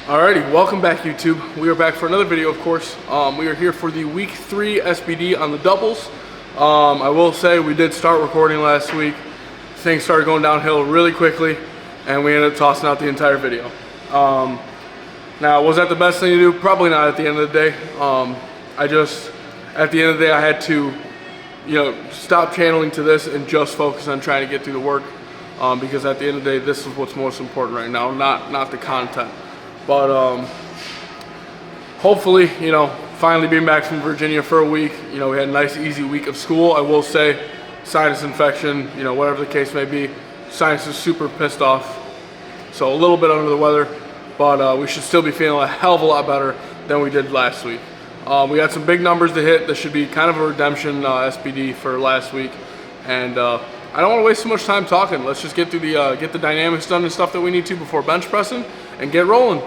Alrighty, welcome back YouTube. We are back for another video, of course. We are here for the week 3 SBD on the doubles. I will say we did start recording last week. Things started going downhill really quickly and we ended up tossing out the entire video. Now, was that the best thing to do? Probably not at the end of the day. At the end of the day, I had to, stop channeling to this and just focus on trying to get through the work. Because at the end of the day, this is what's most important right now, not the content. But hopefully, finally being back from Virginia for a week, we had a nice easy week of school. I will say sinus infection, whatever the case may be, sinus is super pissed off. So a little bit under the weather, but we should still be feeling a hell of a lot better than we did last week. We had some big numbers to hit. This should be kind of a redemption SBD for last week. And I don't want to waste too much time talking. Let's just get through get the dynamics done and stuff that we need to before bench pressing and get rolling.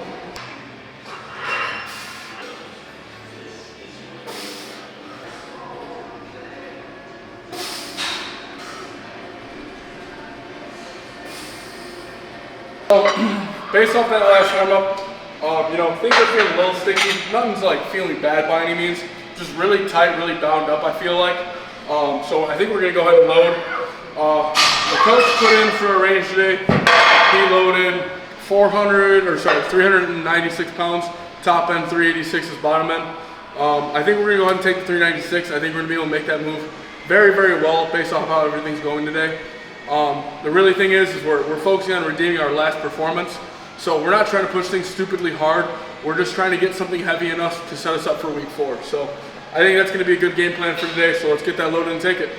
So, based off that last warm-up, things are feeling a little sticky. Nothing's like feeling bad by any means. Just really tight, really bound up, I feel like. So I think we're gonna go ahead and load. The coach put in for a range today. He loaded 396 pounds, top end 386 is bottom end. I think we're gonna go ahead and take the 396. I think we're gonna be able to make that move very, very well based off how everything's going today. The really thing is we're focusing on redeeming our last performance. So we're not trying to push things stupidly hard. We're just trying to get something heavy enough to set us up for week 4. So I think that's gonna be a good game plan for today. So let's get that loaded and take it.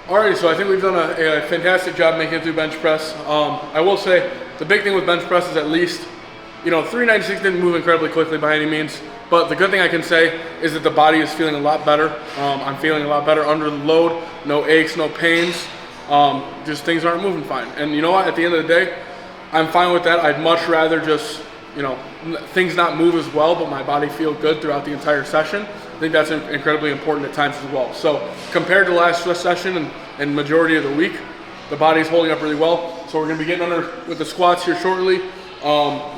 Alrighty, so I think we've done a fantastic job making it through bench press. I will say the big thing with bench press is at least, 396 didn't move incredibly quickly by any means, but the good thing I can say is that the body is feeling a lot better. I'm feeling a lot better under the load, no aches, no pains, just things aren't moving fine. And you know what, at the end of the day, I'm fine with that. I'd much rather just, things not move as well, but my body feel good throughout the entire session. I think that's incredibly important at times as well. So compared to last session and majority of the week, the body's holding up really well. So we're gonna be getting under with the squats here shortly.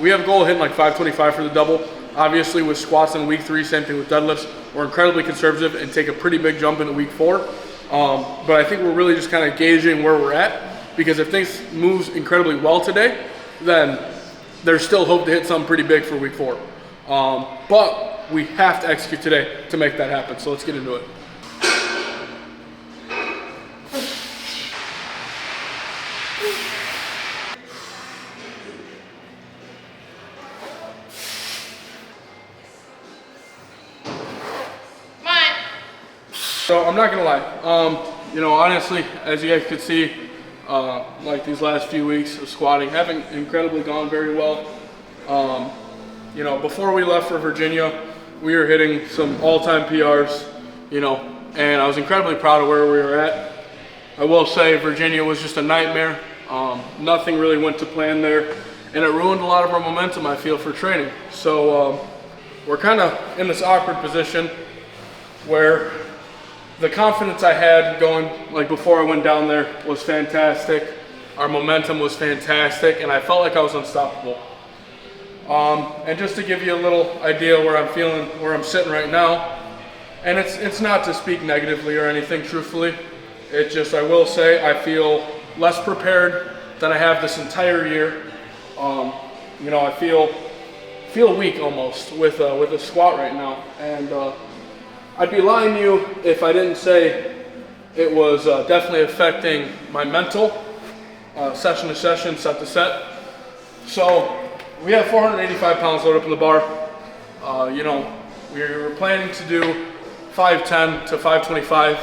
We have a goal of hitting like 525 for the double. Obviously with squats in week 3, same thing with deadlifts. We're incredibly conservative and take a pretty big jump into week 4. But I think we're really just kind of gauging where we're at, because if things moves incredibly well today, then there's still hope to hit something pretty big for week 4. But we have to execute today to make that happen. So let's get into it. So I'm not gonna lie, honestly, as you guys could see, like these last few weeks of squatting haven't incredibly gone very well. Before we left for Virginia, we were hitting some all-time PRs, and I was incredibly proud of where we were at. I will say Virginia was just a nightmare. Nothing really went to plan there, and it ruined a lot of our momentum, I feel, for training. So we're kind of in this awkward position where the confidence I had going, like before I went down there, was fantastic. Our momentum was fantastic, and I felt like I was unstoppable. And just to give you a little idea where I'm feeling, where I'm sitting right now, and it's not to speak negatively or anything, truthfully. It's just, I will say, I feel less prepared than I have this entire year. I feel weak almost with a squat right now, and I'd be lying to you if I didn't say it was definitely affecting my mental, session to session, set to set. So we have 485 pounds loaded up in the bar. We were planning to do 510 to 525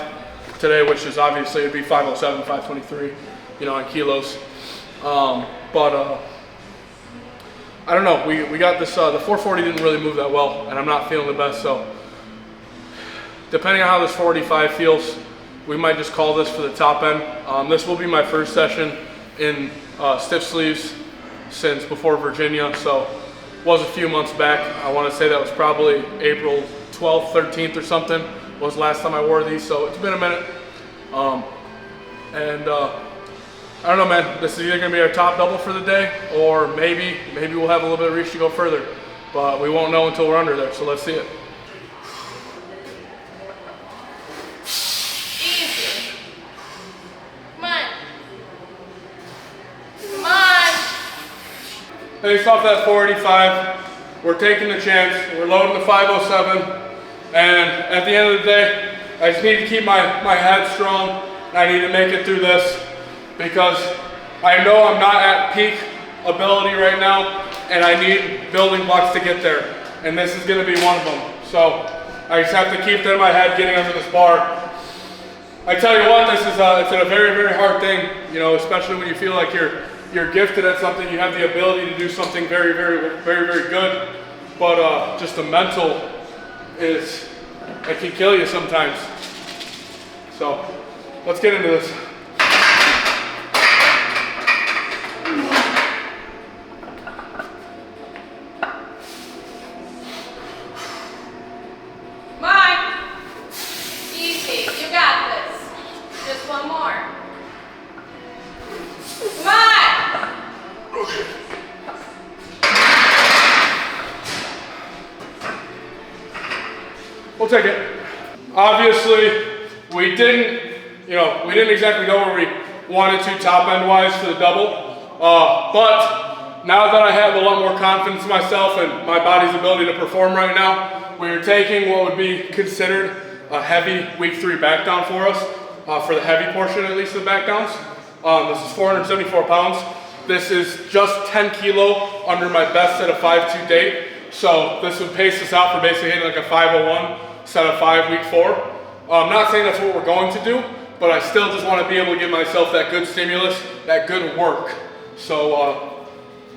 today, which is obviously it'd be 507, 523, in kilos. I don't know, we got this, the 440 didn't really move that well, and I'm not feeling the best, so depending on how this 45 feels, we might just call this for the top end. This will be my first session in stiff sleeves since before Virginia, so was a few months back. I want to say that was probably April 12th, 13th or something was the last time I wore these, so it's been a minute. I don't know, man, this is either going to be our top double for the day, or maybe we'll have a little bit of reach to go further, but we won't know until we're under there, so let's see it. Based off that 485, we're taking the chance, we're loading the 507, and at the end of the day, I just need to keep my head strong, and I need to make it through this, because I know I'm not at peak ability right now, and I need building blocks to get there, and this is going to be one of them. So I just have to keep that in my head getting under this bar. I tell you what, this is it's a very, very hard thing, you know, especially when you feel like you're gifted at something, you have the ability to do something very, very, very, very good, but just the mental it can kill you sometimes. So let's get into this. We'll take it. Obviously, we didn't exactly go where we wanted to top end wise for the double. But now that I have a lot more confidence in myself and my body's ability to perform right now, we're taking what would be considered a heavy week 3 back down for us, for the heavy portion at least of the back downs. This is 474 pounds. This is just 10 kilo under my best set of 5-2 date. So this would pace us out for basically hitting like a 501 set of 5 week 4. I'm not saying that's what we're going to do, but I still just want to be able to give myself that good stimulus, that good work. So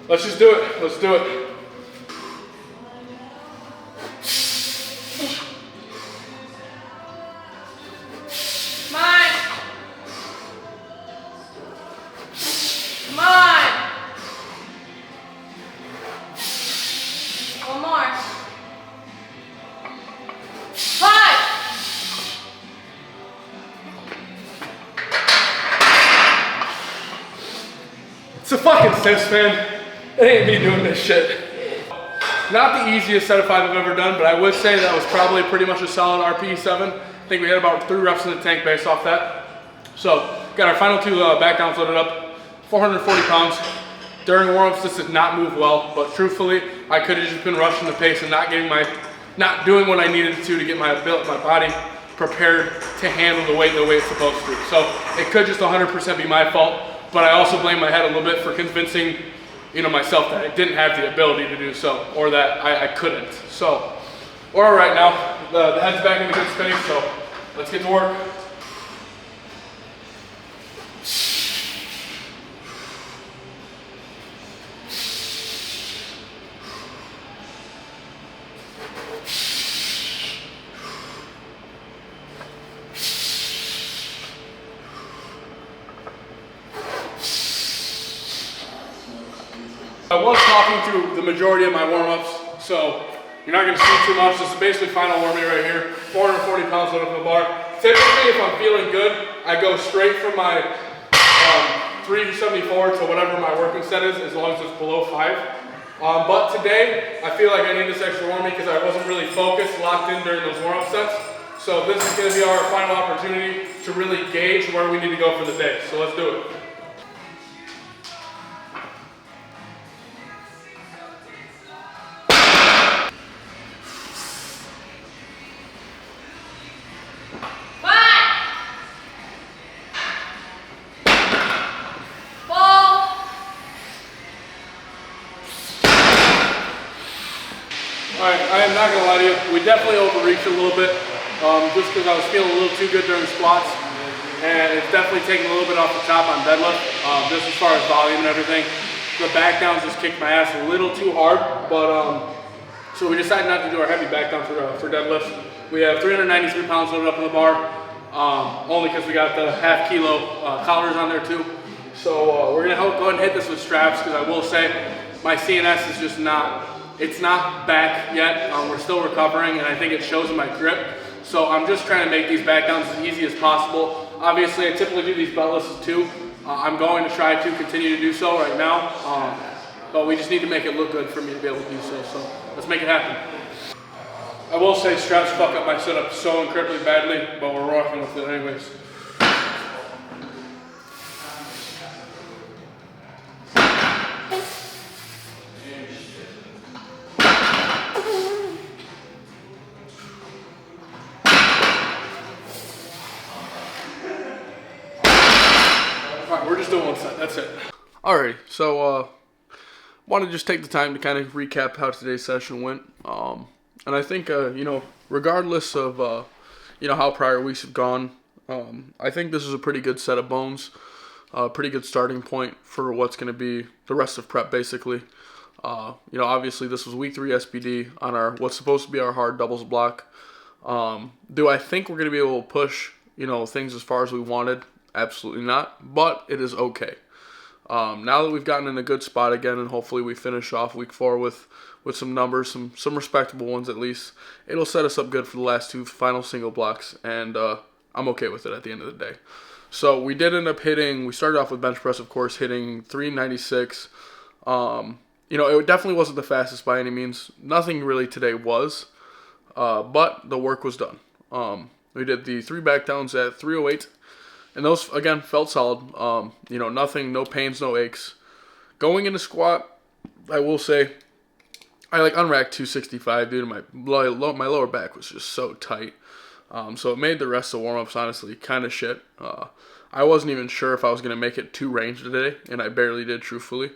let's just do it. Let's do it. It's a fucking sis, man. It ain't me doing this shit. Not the easiest set of 5 I've ever done, but I would say that was probably pretty much a solid RPE 7. I think we had about 3 reps in the tank based off that. So, got our final 2 back downs loaded up, 440 pounds. During warm-ups, this did not move well, but truthfully, I could have just been rushing the pace and not doing what I needed to get my body prepared to handle the way it's supposed to. So, it could just 100% be my fault. But I also blame my head a little bit for convincing, myself that I didn't have the ability to do so, or that I couldn't. So, we're all right now. The head's back in a good space, so let's get to work. I was talking through the majority of my warm-ups, so you're not going to see too much. This is basically final warm-up right here. 440 pounds loaded up the bar. Typically, if I'm feeling good, I go straight from my 374 to whatever my working set is, as long as it's below 5. But today, I feel like I need this extra warm because I wasn't really focused, locked in during those warm-up sets. So this is going to be our final opportunity to really gauge where we need to go for the day. So let's do it. Alright, I am not going to lie to you, we definitely overreached a little bit, just because I was feeling a little too good during squats, and it's definitely taking a little bit off the top on deadlift, just as far as volume and everything. the back downs just kicked my ass a little too hard, but so we decided not to do our heavy back down for deadlifts. We have 393 pounds loaded up in the bar, only because we got the half kilo collars on there too. So we're gonna go ahead and hit this with straps, because I will say my CNS is just it's not back yet. We're still recovering, and I think it shows in my grip. So I'm just trying to make these back downs as easy as possible. Obviously, I typically do these beltlesses too. I'm going to try to continue to do so right now, but we just need to make it look good for me to be able to do so. So let's make it happen. I will say straps fuck up my setup so incredibly badly, but we're rocking with it anyways. Alright, we're just doing one set, that's it. Alright, so want to just take the time to kind of recap how today's session went. And I think, you know, regardless of, you know, how prior weeks have gone, I think this is a pretty good set of bones, a pretty good starting point for what's going to be the rest of prep, basically. You know, obviously this was week 3 SBD on our, what's supposed to be our hard doubles block. Do I think we're going to be able to push, you know, things as far as we wanted? Absolutely not, but it is okay. Now that we've gotten in a good spot again, and hopefully we finish off week 4 with some numbers, some respectable ones at least, it'll set us up good for the last 2 final single blocks, and I'm okay with it at the end of the day. So we did end up hitting, we started off with bench press, of course, hitting 396. You know, it definitely wasn't the fastest by any means. Nothing really today was, but the work was done. We did the 3 back downs at 308. And those, again, felt solid. You know, nothing, no pains, no aches. Going into squat, I will say, I unracked 265 due to my lower back was just so tight. So it made the rest of the warm-ups, honestly, kind of shit. I wasn't even sure if I was going to make it to range today, and I barely did, truthfully.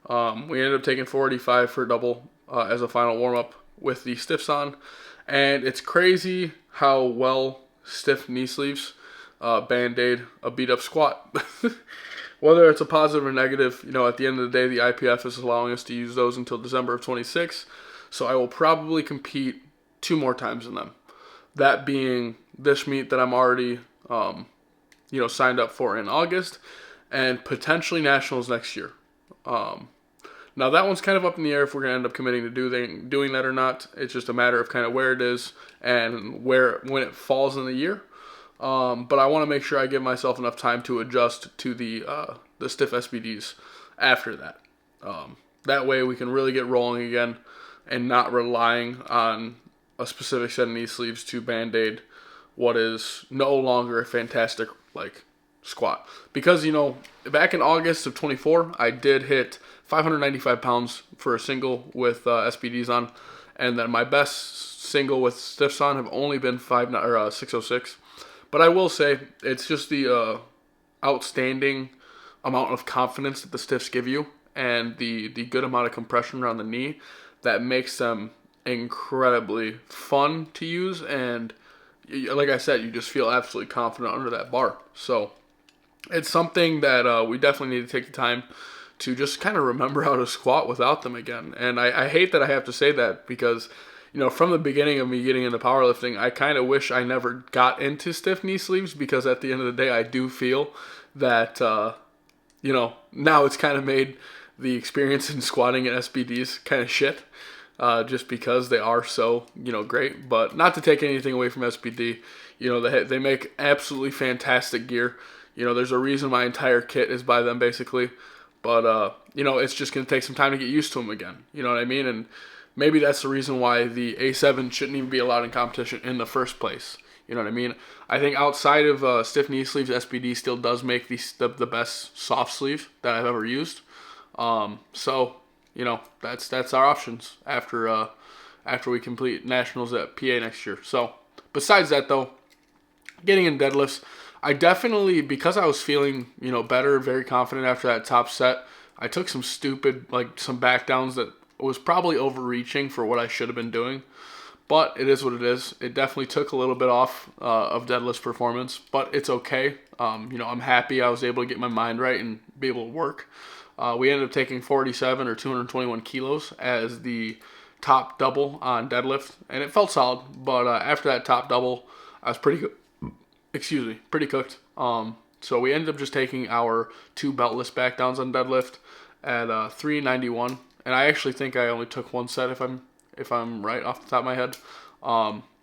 We ended up taking 485 for a double as a final warm-up with the stiffs on. And it's crazy how well stiff knee sleeves Band-Aid a beat-up squat. Whether it's a positive or negative, you know, at the end of the day, the IPF is allowing us to use those until December of 26. So I will probably compete 2 more times in them. That being this meet that I'm already, you know, signed up for in August, and potentially nationals next year. Now that one's kind of up in the air if we're gonna end up committing to doing that or not. It's just a matter of kind of where it is and when it falls in the year. But I want to make sure I give myself enough time to adjust to the stiff SBDs after that. That way we can really get rolling again and not relying on a specific set of knee sleeves to Band-Aid what is no longer a fantastic squat. Because, you know, back in August of 24, I did hit 595 pounds for a single with SBDs on, and then my best single with stiffs on have only been 606. But I will say, it's just the outstanding amount of confidence that the stiffs give you and the good amount of compression around the knee that makes them incredibly fun to use. And like I said, you just feel absolutely confident under that bar. So it's something that we definitely need to take the time to just kind of remember how to squat without them again. And I hate that I have to say that because, you know, from the beginning of me getting into powerlifting, I kind of wish I never got into stiff knee sleeves, because at the end of the day, I do feel that, you know, now it's kind of made the experience in squatting at SBDs kind of shit, just because they are so, you know, great. But not to take anything away from SBD, you know, they make absolutely fantastic gear. You know, there's a reason my entire kit is by them, basically. But, you know, it's just going to take some time to get used to them again. You know what I mean? And maybe that's the reason why the A7 shouldn't even be allowed in competition in the first place. You know what I mean? I think outside of stiff knee sleeves, SBD still does make the best soft sleeve that I've ever used. So, you know, that's our options after we complete nationals at PA next year. So, besides that though, getting in deadlifts, I definitely, because I was feeling, you know, better, very confident after that top set, I took some stupid, some back downs that was probably overreaching for what I should have been doing. But it is what it is. It definitely took a little bit off of deadlift performance, but it's okay. You know, I'm happy I was able to get my mind right and be able to work. We ended up taking 47 or 221 kilos as the top double on deadlift, and it felt solid. But after that top double, I was pretty good. Excuse me, pretty cooked. So we ended up just taking our 2 beltless back downs on deadlift at 391, and I actually think I only took 1 set if I'm right off the top of my head.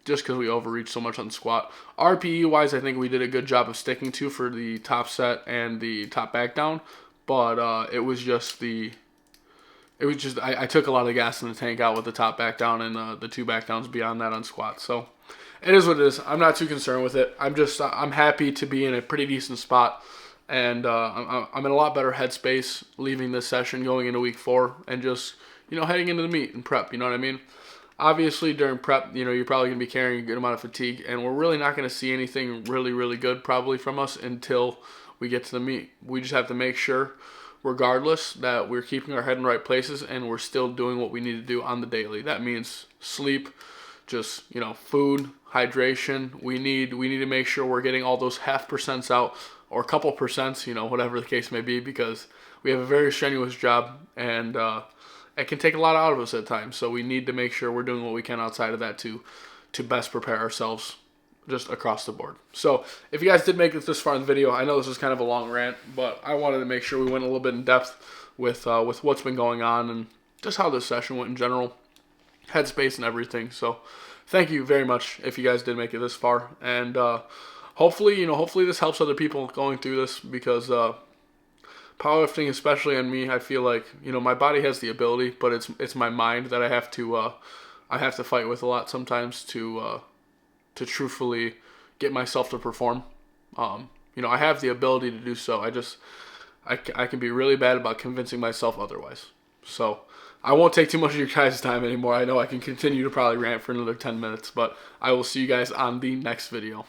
Just because we overreached so much on the squat. RPE wise, I think we did a good job of sticking to for the top set and the top back down, but it was just I took a lot of gas in the tank out with the top back down and the 2 back downs beyond that on squats. So it is what it is. I'm not too concerned with it. I'm happy to be in a pretty decent spot, and I'm in a lot better headspace leaving this session going into week 4 and just heading into the meet and prep. You know what I mean? Obviously, during prep, you're probably going to be carrying a good amount of fatigue, and we're really not going to see anything really, really good probably from us until we get to the meet. We just have to make sure, regardless, that we're keeping our head in the right places and we're still doing what we need to do on the daily. That means sleep, just, food, hydration. We need to make sure we're getting all those 0.5% out, or a couple percents, whatever the case may be, because we have a very strenuous job, and it can take a lot out of us at times. So we need to make sure we're doing what we can outside of that to best prepare ourselves just across the board. So if you guys did make it this far in the video, I know this is kind of a long rant, but I wanted to make sure we went a little bit in depth with what's been going on and just how this session went in general, headspace and everything. So thank you very much if you guys did make it this far, and hopefully this helps other people going through this, because powerlifting, especially on me, I feel like my body has the ability, but it's my mind that I have to fight with a lot sometimes to truthfully get myself to perform. I have the ability to do so. I can be really bad about convincing myself otherwise. So I won't take too much of your guys' time anymore. I know I can continue to probably rant for another 10 minutes, but I will see you guys on the next video.